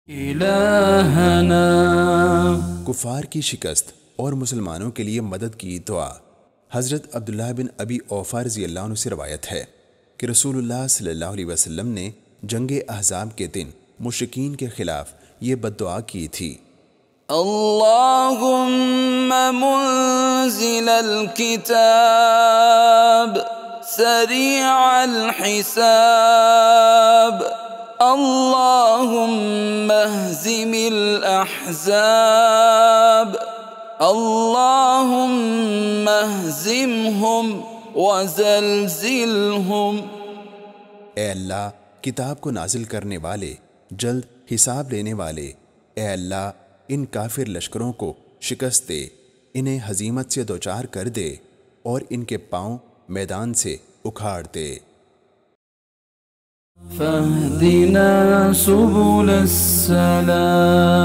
الہنا۔ کفار کی شکست اور مسلمانوں کے لیے مدد کی دعا۔ حضرت عبداللہ بن ابی اوفا رضی اللہ عنہ سے روایت ہے کہ رسول اللہ صلی اللہ علیہ وسلم نے جنگ احزاب کے دن مشرکین کے خلاف یہ بد دعا کی تھی: اللہم منزل الکتاب سریع الحساب اللہم اہزم الاحزاب اللہم اہزمہم وزلزلہم۔ اے اللہ کتاب کو نازل کرنے والے، جلد حساب لینے والے، اے اللہ ان کافر لشکروں کو شکست دے، انہیں ہزیمت سے دوچار کر دے اور ان کے پاؤں میدان سے اکھاڑ دے۔ فاہدنا سبل السلام۔